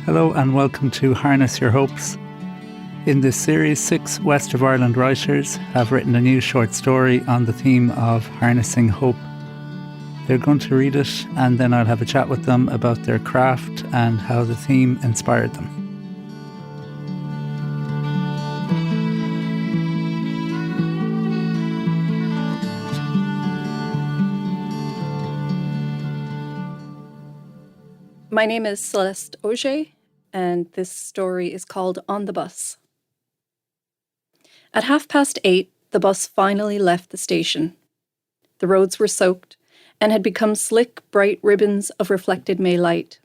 Hello and welcome to Harness Your Hopes. In this series, 6 West of Ireland writers have written a new short story on the theme of harnessing hope. They're going to read it and then I'll have a chat with them about their craft and how the theme inspired them. My name is Celeste Augé, and this story is called On the Bus. At 8:30, the bus finally left the station. The roads were soaked and had become slick, bright ribbons of reflected May light.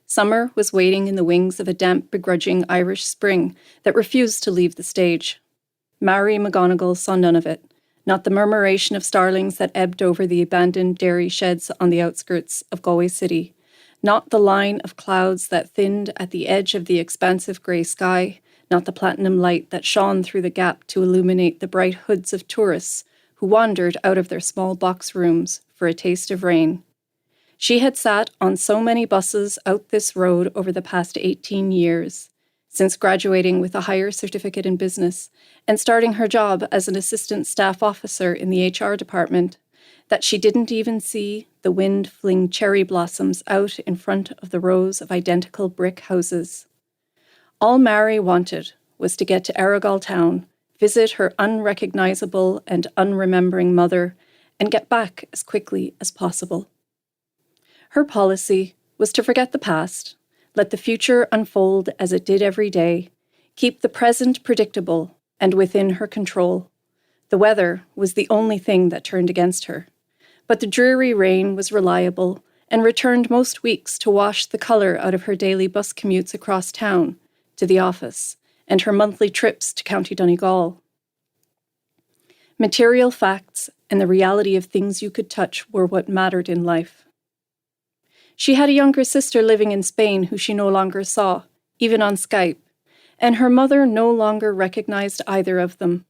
Summer was waiting in the wings of a damp, begrudging Irish spring that refused to leave the stage. Mary McGonigal saw none of it, not the murmuration of starlings that ebbed over the abandoned dairy sheds on the outskirts of Galway City, not the line of clouds that thinned at the edge of the expansive grey sky, not the platinum light that shone through the gap to illuminate the bright hoods of tourists who wandered out of their small box rooms for a taste of rain. She had sat on so many buses out this road over the past 18 years, since graduating with a higher certificate in business and starting her job as an assistant staff officer in the HR department, that she didn't even see the wind fling cherry blossoms out in front of the rows of identical brick houses. All Mary wanted was to get to Aragall town, visit her unrecognisable and unremembering mother, and get back as quickly as possible. Her policy was to forget the past, let the future unfold as it did every day, keep the present predictable and within her control. The weather was the only thing that turned against her. But the dreary rain was reliable and returned most weeks to wash the colour out of her daily bus commutes across town to the office and her monthly trips to County Donegal. Material facts and the reality of things you could touch were what mattered in life. She had a younger sister living in Spain who she no longer saw, even on Skype, and her mother no longer recognised either of them.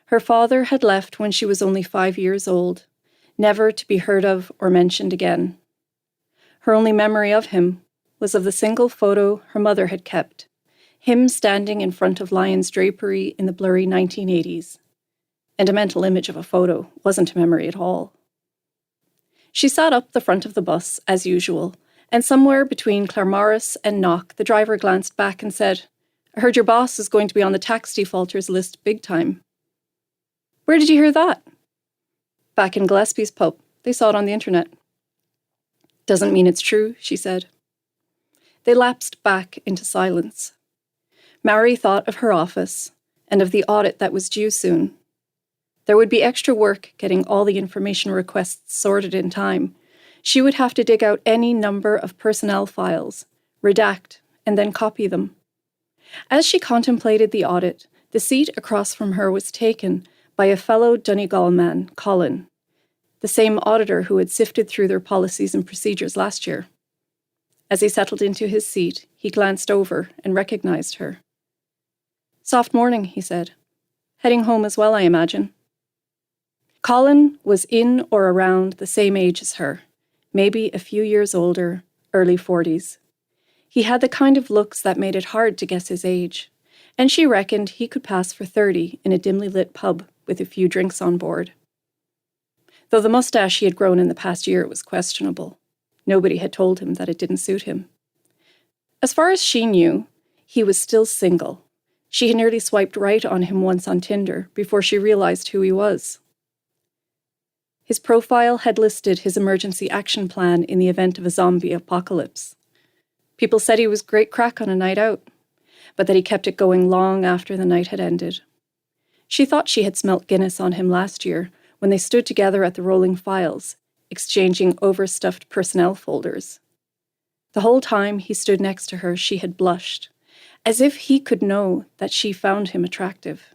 Her father had left when she was only 5 years old, never to be heard of or mentioned again. Her only memory of him was of the single photo her mother had kept, him standing in front of Lyon's drapery in the blurry 1980s. And a mental image of a photo wasn't a memory at all. She sat up the front of the bus, as usual, and somewhere between Claremorris and Knock, the driver glanced back and said, "I heard your boss is going to be on the tax defaulters list big time." "Where did you hear that?" "Back in Gillespie's pub. They saw it on the internet." "Doesn't mean it's true," she said. They lapsed back into silence. Mary thought of her office and of the audit that was due soon. There would be extra work getting all the information requests sorted in time. She would have to dig out any number of personnel files, redact, and then copy them. As she contemplated the audit, the seat across from her was taken by a fellow Donegal man, Colin, the same auditor who had sifted through their policies and procedures last year. As he settled into his seat, he glanced over and recognised her. "Soft morning," he said. "Heading home as well, I imagine." Colin was in or around the same age as her, maybe a few years older, early 40s. He had the kind of looks that made it hard to guess his age, and she reckoned he could pass for 30 in a dimly lit pub with a few drinks on board. Though the moustache he had grown in the past year was questionable. Nobody had told him that it didn't suit him. As far as she knew, he was still single. She had nearly swiped right on him once on Tinder before she realised who he was. His profile had listed his emergency action plan in the event of a zombie apocalypse. People said he was great crack on a night out, but that he kept it going long after the night had ended. She thought she had smelt Guinness on him last year when they stood together at the rolling files, exchanging overstuffed personnel folders. The whole time he stood next to her, she had blushed, as if he could know that she found him attractive.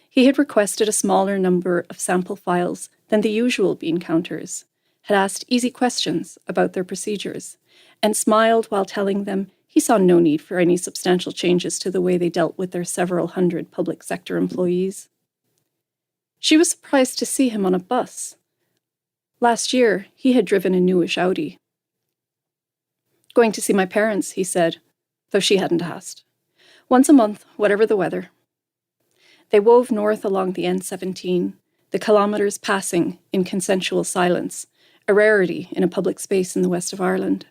He had requested a smaller number of sample files than the usual bean counters, had asked easy questions about their procedures, and smiled while telling them he saw no need for any substantial changes to the way they dealt with their several hundred public sector employees. She was surprised to see him on a bus. Last year, he had driven a newish Audi. Going to see my parents, he said, though she hadn't asked. Once a month, whatever the weather. They wove north along the N17, the kilometres passing in consensual silence, a rarity in a public space in the west of Ireland.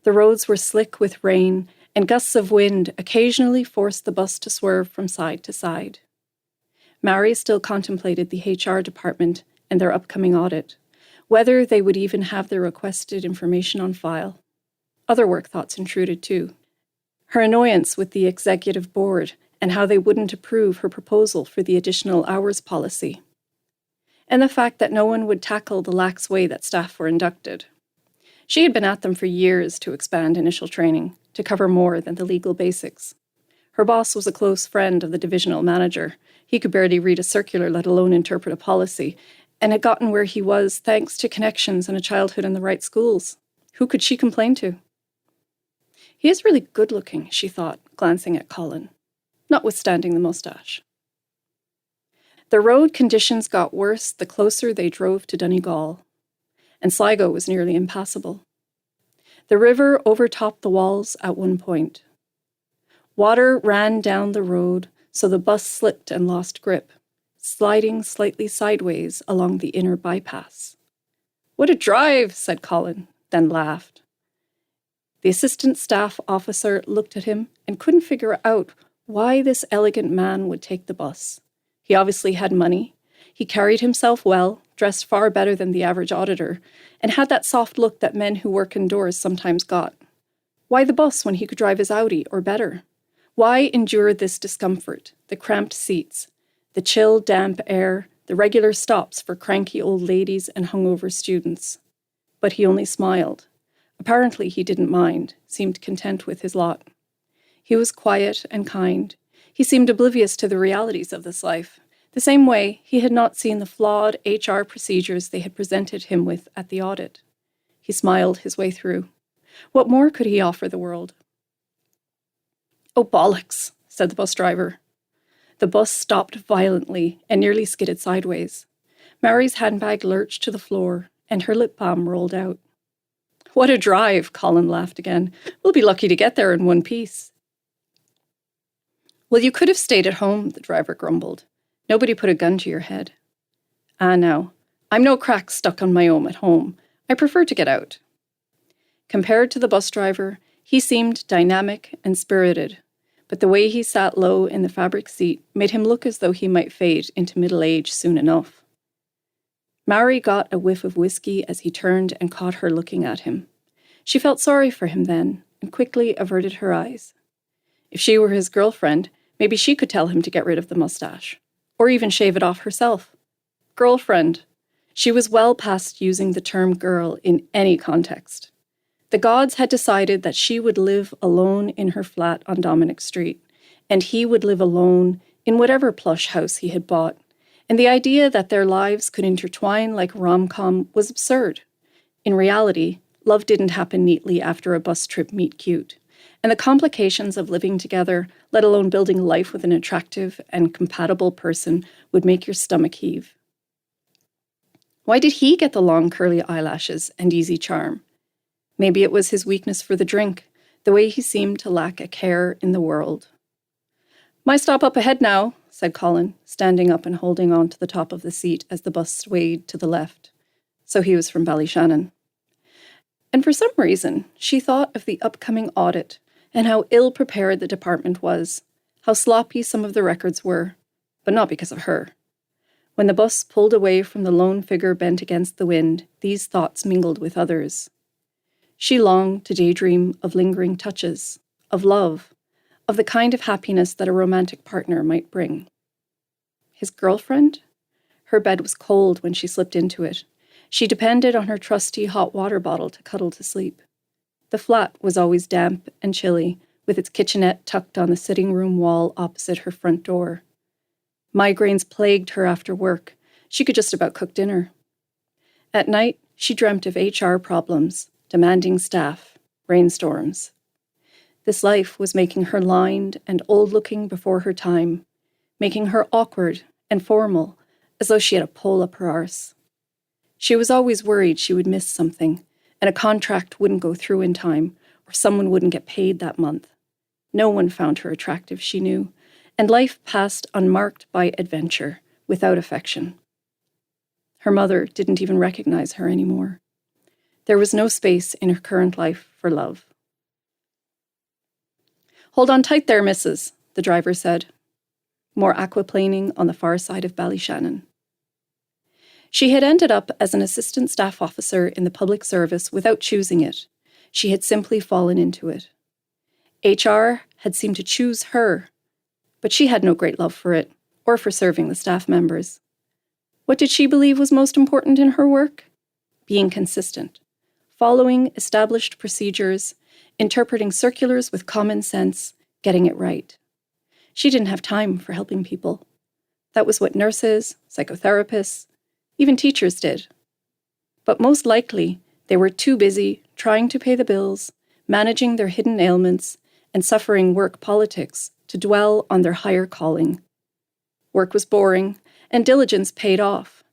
The roads were slick with rain, and gusts of wind occasionally forced the bus to swerve from side to side. Mary still contemplated the HR department and their upcoming audit, whether they would even have the requested information on file. Other work thoughts intruded too. Her annoyance with the executive board and how they wouldn't approve her proposal for the additional hours policy. And the fact that no one would tackle the lax way that staff were inducted. She had been at them for years to expand initial training, to cover more than the legal basics. Her boss was a close friend of the divisional manager. He could barely read a circular, let alone interpret a policy, and had gotten where he was thanks to connections and a childhood in the right schools. Who could she complain to? He is really good-looking, she thought, glancing at Colin, notwithstanding the moustache. The road conditions got worse the closer they drove to Donegal, and Sligo was nearly impassable. The river overtopped the walls at one point. Water ran down the road, so the bus slipped and lost grip, sliding slightly sideways along the inner bypass. "What a drive," said Colin, then laughed. The assistant staff officer looked at him and couldn't figure out why this elegant man would take the bus. He obviously had money. He carried himself well, dressed far better than the average auditor, and had that soft look that men who work indoors sometimes got. Why the bus when he could drive his Audi, or better? Why endure this discomfort, the cramped seats, the chill, damp air, the regular stops for cranky old ladies and hungover students? But he only smiled. Apparently he didn't mind, seemed content with his lot. He was quiet and kind. He seemed oblivious to the realities of this life, the same way he had not seen the flawed HR procedures they had presented him with at the audit. He smiled his way through. What more could he offer the world? "Oh, bollocks," said the bus driver. The bus stopped violently and nearly skidded sideways. Mary's handbag lurched to the floor, and her lip balm rolled out. "What a drive," Colin laughed again. "We'll be lucky to get there in one piece." "Well, you could have stayed at home," the driver grumbled. "Nobody put a gun to your head." "Ah, now, I'm no crack stuck on my own at home. I prefer to get out." Compared to the bus driver, he seemed dynamic and spirited, but the way he sat low in the fabric seat made him look as though he might fade into middle age soon enough. Mary got a whiff of whiskey as he turned and caught her looking at him. She felt sorry for him then, and quickly averted her eyes. If she were his girlfriend, maybe she could tell him to get rid of the moustache, or even shave it off herself. Girlfriend. She was well past using the term girl in any context. The gods had decided that she would live alone in her flat on Dominic Street, and he would live alone in whatever plush house he had bought, and the idea that their lives could intertwine like a rom-com was absurd. In reality, love didn't happen neatly after a bus trip meet cute, and the complications of living together, let alone building a life with an attractive and compatible person, would make your stomach heave. Why did he get the long curly eyelashes and easy charm? Maybe it was his weakness for the drink, the way he seemed to lack a care in the world. "My stop up ahead now," said Colin, standing up and holding on to the top of the seat as the bus swayed to the left. So he was from Ballyshannon. And for some reason, she thought of the upcoming audit and how ill-prepared the department was, how sloppy some of the records were, but not because of her. When the bus pulled away from the lone figure bent against the wind, these thoughts mingled with others. She longed to daydream of lingering touches, of love, of the kind of happiness that a romantic partner might bring. His girlfriend? Her bed was cold when she slipped into it. She depended on her trusty hot water bottle to cuddle to sleep. The flat was always damp and chilly, with its kitchenette tucked on the sitting room wall opposite her front door. Migraines plagued her after work. She could just about cook dinner. At night, she dreamt of HR problems, demanding staff, rainstorms. This life was making her lined and old-looking before her time, making her awkward and formal, as though she had a pole up her arse. She was always worried she would miss something, and a contract wouldn't go through in time, or someone wouldn't get paid that month. No one found her attractive, she knew, and life passed unmarked by adventure, without affection. Her mother didn't even recognize her anymore. There was no space in her current life for love. "Hold on tight there, missus," the driver said. More aquaplaning on the far side of Ballyshannon. She had ended up as an assistant staff officer in the public service without choosing it. She had simply fallen into it. HR had seemed to choose her, but she had no great love for it, or for serving the staff members. What did she believe was most important in her work? Being consistent, following established procedures, interpreting circulars with common sense, getting it right. She didn't have time for helping people. That was what nurses, psychotherapists, even teachers did. But most likely, they were too busy trying to pay the bills, managing their hidden ailments, and suffering work politics to dwell on their higher calling. Work was boring, and diligence paid off.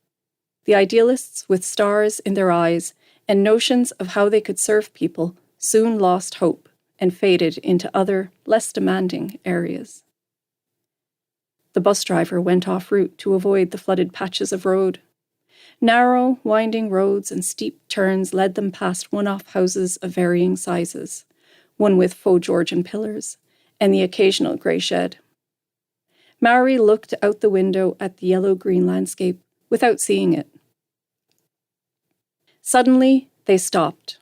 The idealists with stars in their eyes and notions of how they could serve people soon lost hope and faded into other, less demanding areas. The bus driver went off route to avoid the flooded patches of road. Narrow, winding roads and steep turns led them past one-off houses of varying sizes, one with faux Georgian pillars, and the occasional grey shed. Mary looked out the window at the yellow-green landscape without seeing it. Suddenly, they stopped.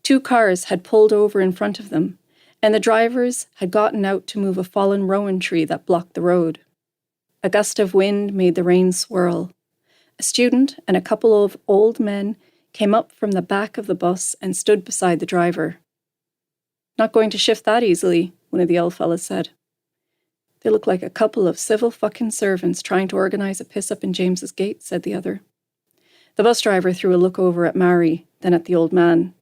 2 cars had pulled over in front of them, and the drivers had gotten out to move a fallen rowan tree that blocked the road. A gust of wind made the rain swirl. A student and a couple of old men came up from the back of the bus and stood beside the driver. "Not going to shift that easily," one of the old fellas said. "They look like a couple of civil fucking servants trying to organise a piss-up in James's Gate," said the other. The bus driver threw a look over at Mary, then at the old man.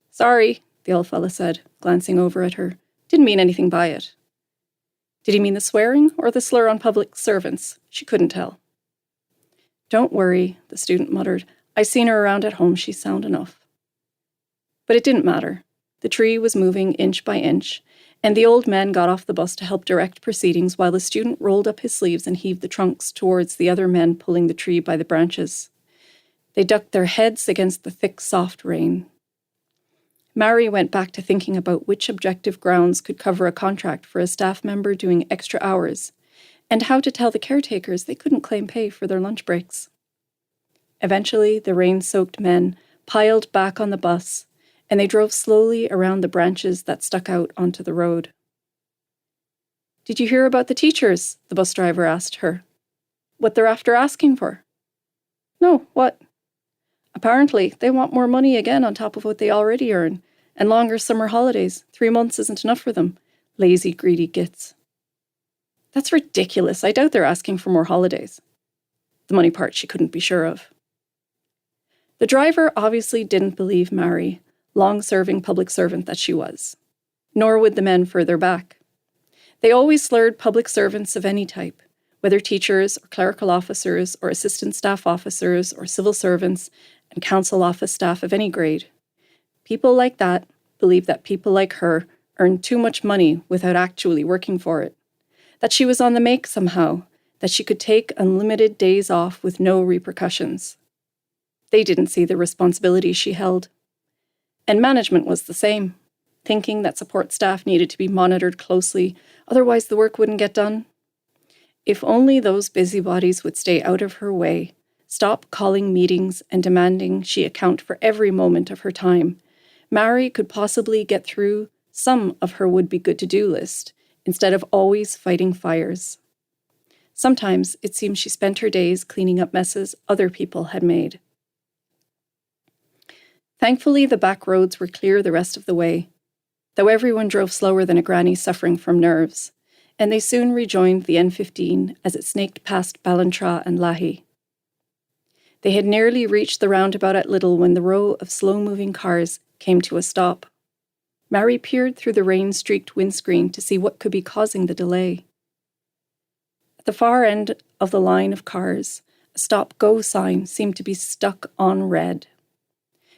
"Sorry," the old fella said, glancing over at her. "Didn't mean anything by it." Did he mean the swearing or the slur on public servants? She couldn't tell. "Don't worry," the student muttered. "I seen her around at home. She's sound enough." But it didn't matter. The tree was moving inch by inch, and the old man got off the bus to help direct proceedings while the student rolled up his sleeves and heaved the trunks towards the other men pulling the tree by the branches. They ducked their heads against the thick, soft rain. Mary went back to thinking about which objective grounds could cover a contract for a staff member doing extra hours, and how to tell the caretakers they couldn't claim pay for their lunch breaks. Eventually, the rain-soaked men piled back on the bus, and they drove slowly around the branches that stuck out onto the road. "Did you hear about the teachers?" the bus driver asked her. "What they're after asking for?" "No, what?" "Apparently, they want more money again on top of what they already earn, and longer summer holidays. 3 months isn't enough for them. Lazy, greedy gits." "That's ridiculous. I doubt they're asking for more holidays." The money part she couldn't be sure of. The driver obviously didn't believe Mary, long-serving public servant that she was. Nor would the men further back. They always slurred public servants of any type, whether teachers or clerical officers or assistant staff officers or civil servants and council office staff of any grade. People like that believed that people like her earned too much money without actually working for it. That she was on the make somehow, that she could take unlimited days off with no repercussions. They didn't see the responsibility she held. And management was the same, thinking that support staff needed to be monitored closely, otherwise the work wouldn't get done. If only those busybodies would stay out of her way, stop calling meetings and demanding she account for every moment of her time, Mary could possibly get through some of her would-be good-to-do list, instead of always fighting fires. Sometimes it seemed she spent her days cleaning up messes other people had made. Thankfully, the back roads were clear the rest of the way, though everyone drove slower than a granny suffering from nerves, and they soon rejoined the N15 as it snaked past Ballantrae and Lahey. They had nearly reached the roundabout at Little when the row of slow-moving cars came to a stop. Mary peered through the rain-streaked windscreen to see what could be causing the delay. At the far end of the line of cars, a stop-go sign seemed to be stuck on red.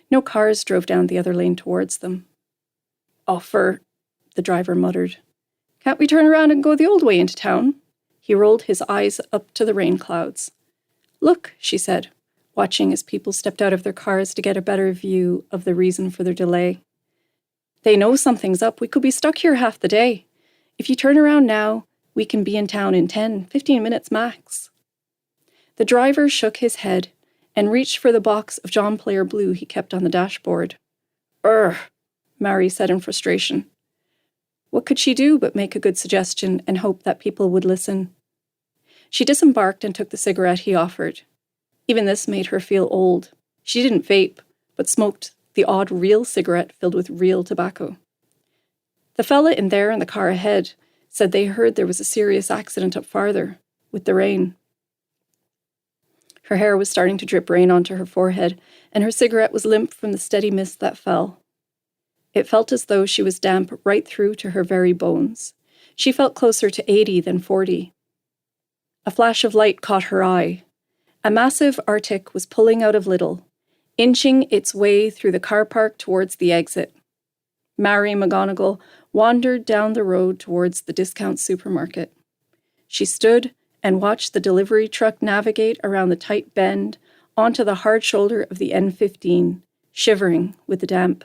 No cars drove down the other lane towards them. the driver muttered. Can't we turn around and go the old way into town? He rolled his eyes up to the rain clouds. Look, she said, watching as people stepped out of their cars to get a better view of the reason for their delay. They know something's up. We could be stuck here half the day. If you turn around now, we can be in town in 10-15 minutes max. The driver shook his head and reached for the box of John Player Blue he kept on the dashboard. Mary said in frustration. What could she do but make a good suggestion and hope that people would listen? She disembarked and took the cigarette he offered. Even this made her feel old. She didn't vape, but smoked the odd real cigarette filled with real tobacco. The fella in the car ahead said they heard there was a serious accident up farther, with the rain. Her hair was starting to drip rain onto her forehead, and her cigarette was limp from the steady mist that fell. It felt as though she was damp right through to her very bones. She felt closer to 80 than 40. A flash of light caught her eye. A massive Arctic was pulling out of Lidl, inching its way through the car park towards the exit. Mary McGonigal wandered down the road towards the discount supermarket. She stood and watched the delivery truck navigate around the tight bend onto the hard shoulder of the N15, shivering with the damp.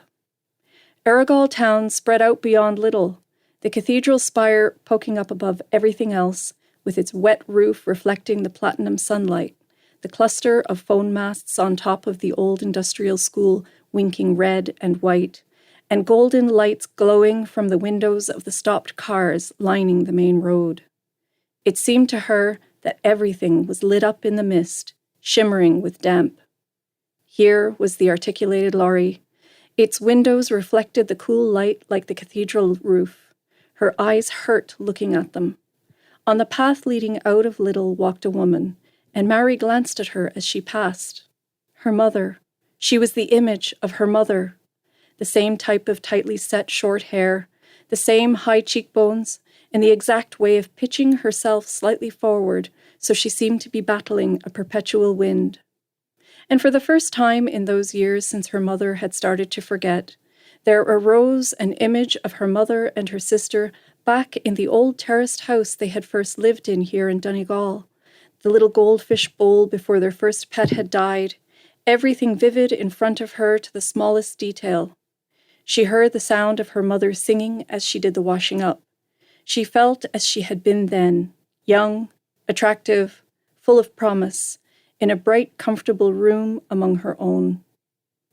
Aragall town spread out beyond Lidl, the cathedral spire poking up above everything else, with its wet roof reflecting the platinum sunlight, the cluster of phone masts on top of the old industrial school winking red and white, and golden lights glowing from the windows of the stopped cars lining the main road. It seemed to her that everything was lit up in the mist, shimmering with damp. Here was the articulated lorry. Its windows reflected the cool light like the cathedral roof. Her eyes hurt looking at them. On the path leading out of Lidl walked a woman, and Mary glanced at her as she passed. Her mother. She was the image of her mother. The same type of tightly set short hair, the same high cheekbones, and the exact way of pitching herself slightly forward so she seemed to be battling a perpetual wind. And for the first time in those years since her mother had started to forget, there arose an image of her mother and her sister back in the old terraced house they had first lived in here in Donegal, the little goldfish bowl before their first pet had died, everything vivid in front of her to the smallest detail. She heard the sound of her mother singing as she did the washing up. She felt as she had been then, young, attractive, full of promise, in a bright, comfortable room among her own.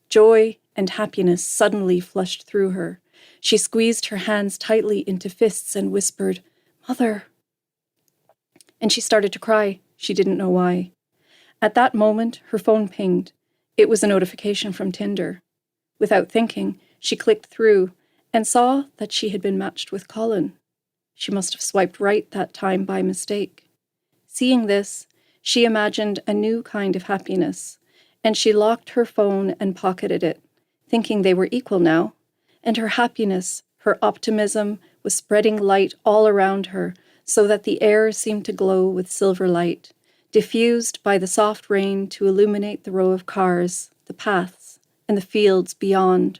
Joy and happiness suddenly flushed through her. She squeezed her hands tightly into fists and whispered, "Mother." And she started to cry. She didn't know why. At that moment, her phone pinged. It was a notification from Tinder. Without thinking, she clicked through and saw that she had been matched with Colin. She must have swiped right that time by mistake. Seeing this, she imagined a new kind of happiness, and she locked her phone and pocketed it, thinking they were equal now, and her happiness, her optimism, was spreading light all around her so that the air seemed to glow with silver light, diffused by the soft rain to illuminate the row of cars, the paths, and the fields beyond.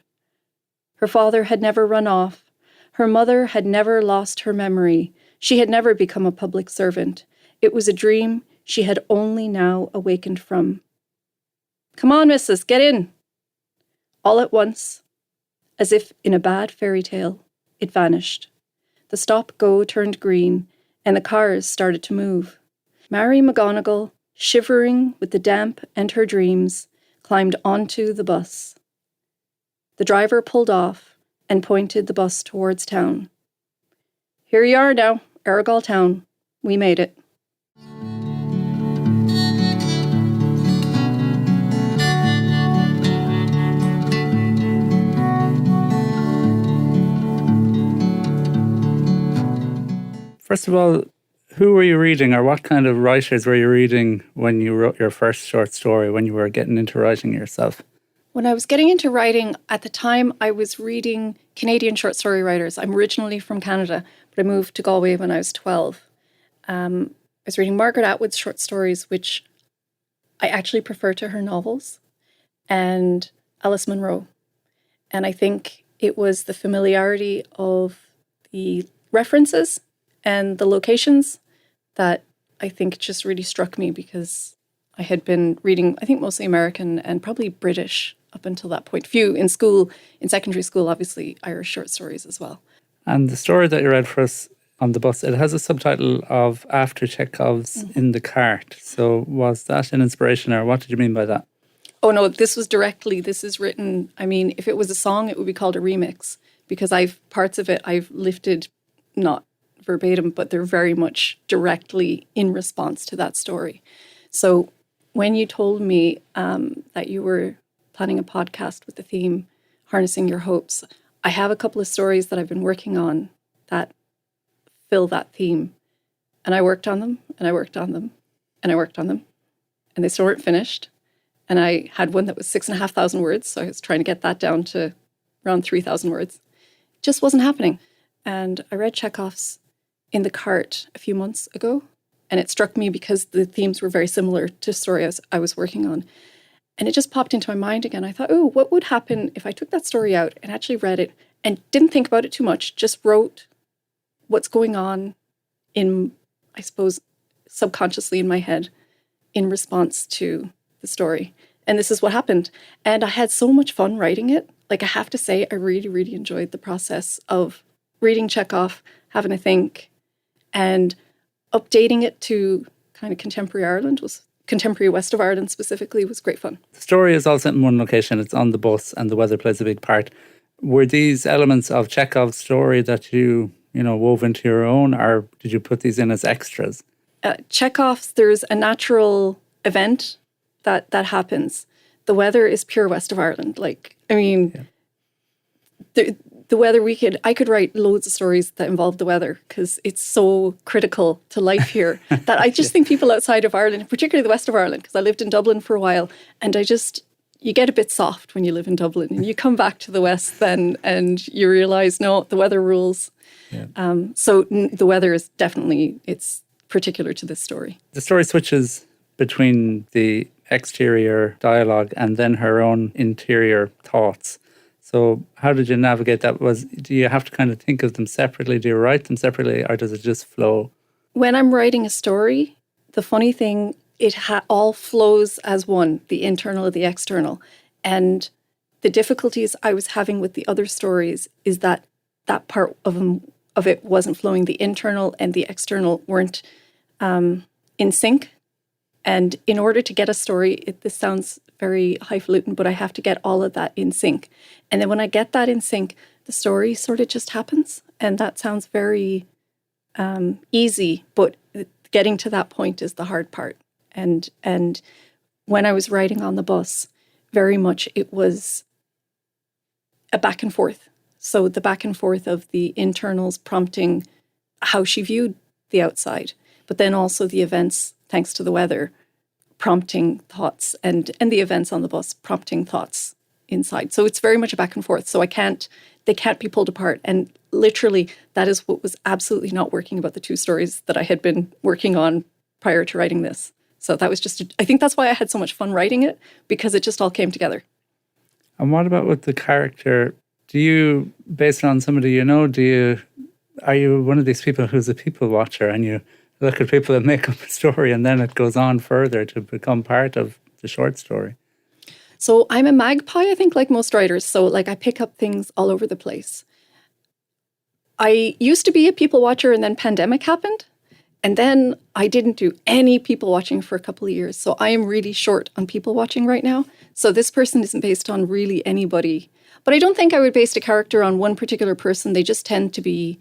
Her father had never run off. Her mother had never lost her memory. She had never become a public servant. It was a dream she had only now awakened from. "Come on, missus, get in." All at once, as if in a bad fairy tale, it vanished. The stop-go turned green, and the cars started to move. Mary McGonigal, shivering with the damp and her dreams, climbed onto the bus. The driver pulled off and pointed the bus towards town. "Here you are now, Aragall town. We made it." First of all, who were you reading, or what kind of writers were you reading when you wrote your first short story, when you were getting into writing yourself? When I was getting into writing, at the time I was reading Canadian short story writers. I'm originally from Canada, but I moved to Galway when I was 12. I was reading Margaret Atwood's short stories, which I actually prefer to her novels, and Alice Munro. And I think It was the familiarity of the references and the locations that I think just really struck me, because I had been reading, I think, mostly American and probably British up until that point. Few in school, in secondary school, obviously Irish short stories as well. And the story that you read for us on the bus, it has a subtitle of After Chekov's In the Cart. So was that an inspiration, or what did you mean by that? Oh no, this is written, I mean, if it was a song, it would be called a remix, because parts of it I've lifted, not verbatim, but they're very much directly in response to that story. So when you told me that you were planning a podcast with the theme Harnessing Your Hopes, I have a couple of stories that I've been working on that fill that theme. And I worked on them, and I worked on them, and I worked on them, and they still weren't finished. And I had one that was 6,500 words, so I was trying to get that down to around 3,000 words. It just wasn't happening. And I read Chekov's In the Cart a few months ago, and it struck me because the themes were very similar to stories I was working on. And it just popped into my mind again. I thought, oh, what would happen if I took that story out and actually read it and didn't think about it too much, just wrote what's going on in, I suppose, subconsciously in my head in response to the story. And this is what happened. And I had so much fun writing it. Like, I have to say, I really, really enjoyed the process of reading Chekov, having a think, and updating it to kind of contemporary West of Ireland specifically, was great fun. The story is all set in one location. It's on the bus, and the weather plays a big part. Were these elements of Chekov's story that you wove into your own, or did you put these in as extras? Chekhov's, there's a natural event that happens. The weather is pure West of Ireland. Like, I mean, the weather, I could write loads of stories that involve the weather, because it's so critical to life here that I just think people outside of Ireland, particularly the West of Ireland, because I lived in Dublin for a while, and you get a bit soft when you live in Dublin, and you come back to the West then and you realise, no, the weather rules. Yeah. So the weather is definitely, it's particular to this story. The story switches between the exterior dialogue and then her own interior thoughts. So how did you navigate that? Do you have to kind of think of them separately? Do you write them separately, or does it just flow? When I'm writing a story, the funny thing, it all flows as one, the internal and the external. And the difficulties I was having with the other stories is that part of it wasn't flowing. The internal and the external weren't in sync. And in order to get a story, this sounds very highfalutin, but I have to get all of that in sync. And then when I get that in sync, the story sort of just happens. And that sounds very easy, but getting to that point is the hard part. And when I was writing on the bus, very much it was a back and forth. So the back and forth of the internals prompting how she viewed the outside, but then also the events, thanks to the weather, prompting thoughts, and the events on the bus prompting thoughts inside. So it's very much a back and forth. So they can't be pulled apart. And literally, that is what was absolutely not working about the two stories that I had been working on prior to writing this. So that was I think that's why I had so much fun writing it, because it just all came together. And what about with the character? Do you, based on somebody you know, are you one of these people who's a people watcher and you look at people that make up a story and then it goes on further to become part of the short story? So I'm a magpie, I think, like most writers. So like I pick up things all over the place. I used to be a people watcher, and then pandemic happened. And then I didn't do any people watching for a couple of years. So I am really short on people watching right now. So this person isn't based on really anybody. But I don't think I would base a character on one particular person. They just tend to be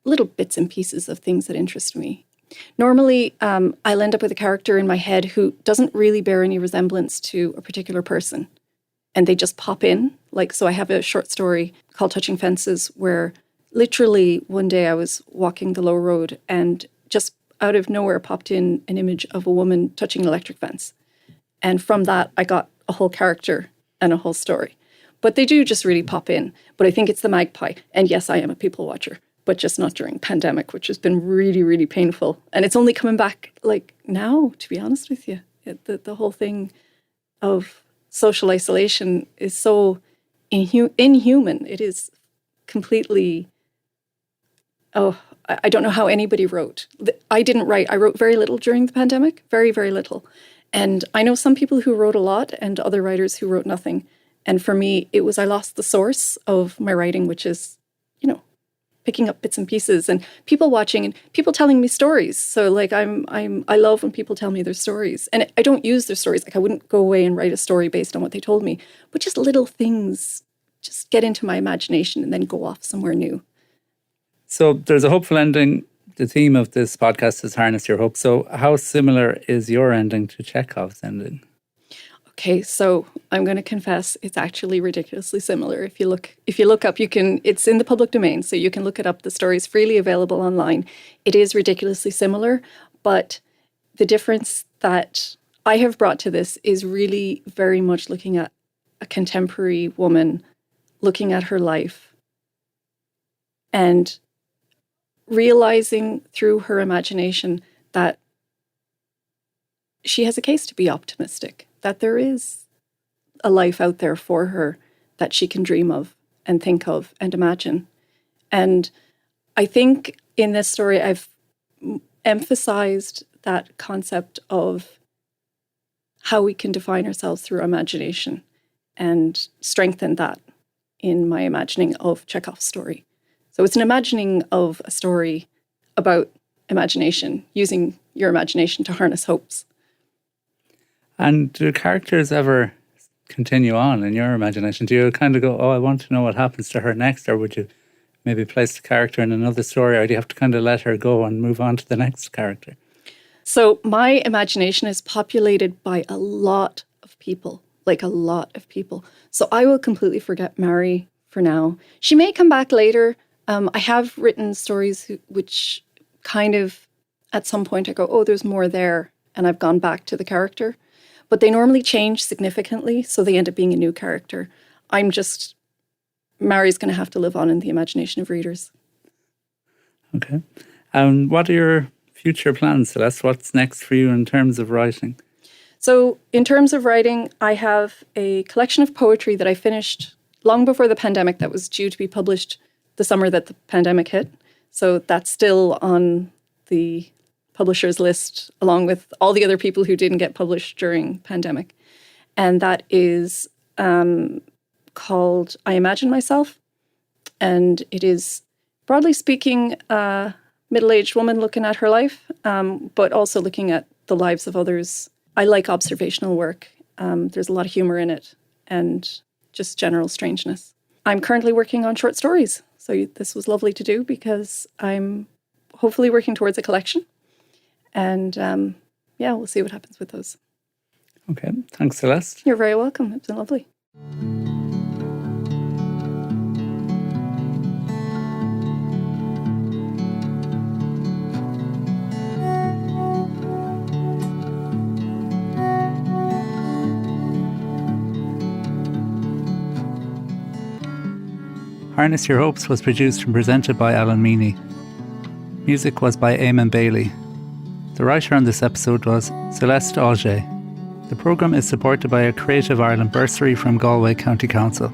little bits and pieces of things that interest me. Normally, I'll end up with a character in my head who doesn't really bear any resemblance to a particular person. And they just pop in. So I have a short story called Touching Fences, where literally one day I was walking the low road and just out of nowhere popped in an image of a woman touching an electric fence. And from that, I got a whole character and a whole story. But they do just really pop in. But I think it's the magpie. And yes, I am a people watcher, but just not during pandemic, which has been really, really painful. And it's only coming back now, to be honest with you. The whole thing of social isolation is so inhuman. It is completely, I don't know how anybody wrote. I didn't write. I wrote very little during the pandemic, very, very little. And I know some people who wrote a lot and other writers who wrote nothing. And for me, it was I lost the source of my writing, which is, picking up bits and pieces and people watching and people telling me stories. So like I love when people tell me their stories. And I don't use their stories. Like I wouldn't go away and write a story based on what they told me, but just little things just get into my imagination and then go off somewhere new. So there's a hopeful ending. The theme of this podcast is Harness Your Hope. So how similar is your ending to Chekov's ending? Okay, so I'm going to confess it's actually ridiculously similar. If you look up, it's in the public domain, so you can look it up. The story is freely available online. It is ridiculously similar, but the difference that I have brought to this is really very much looking at a contemporary woman, looking at her life and realizing through her imagination that she has a case to be optimistic, that there is a life out there for her that she can dream of and think of and imagine. And I think in this story, I've emphasized that concept of how we can define ourselves through imagination and strengthen that in my imagining of Chekov's story. So it's an imagining of a story about imagination, using your imagination to harness hopes. And do characters ever continue on in your imagination? Do you kind of go, I want to know what happens to her next? Or would you maybe place the character in another story? Or do you have to kind of let her go and move on to the next character? So my imagination is populated by a lot of people, like a lot of people. So I will completely forget Mary for now. She may come back later. I have written stories which kind of, at some point I go, there's more there. And I've gone back to the character. But they normally change significantly, so they end up being a new character. Mary's going to have to live on in the imagination of readers. Okay. What are your future plans, Celeste? What's next for you in terms of writing? So in terms of writing, I have a collection of poetry that I finished long before the pandemic that was due to be published the summer that the pandemic hit. So that's still on the publisher's list, along with all the other people who didn't get published during pandemic. And that is called I Imagine Myself. And it is, broadly speaking, a middle-aged woman looking at her life, but also looking at the lives of others. I like observational work. There's a lot of humor in it and just general strangeness. I'm currently working on short stories. So this was lovely to do because I'm hopefully working towards a collection. And we'll see what happens with those. Okay. Thanks, Celeste. You're very welcome. It's been lovely. Harness Your Hopes was produced and presented by Alan Meaney. Music was by Eamon Bailey. The writer on this episode was Celeste Augé. The programme is supported by a Creative Ireland bursary from Galway County Council.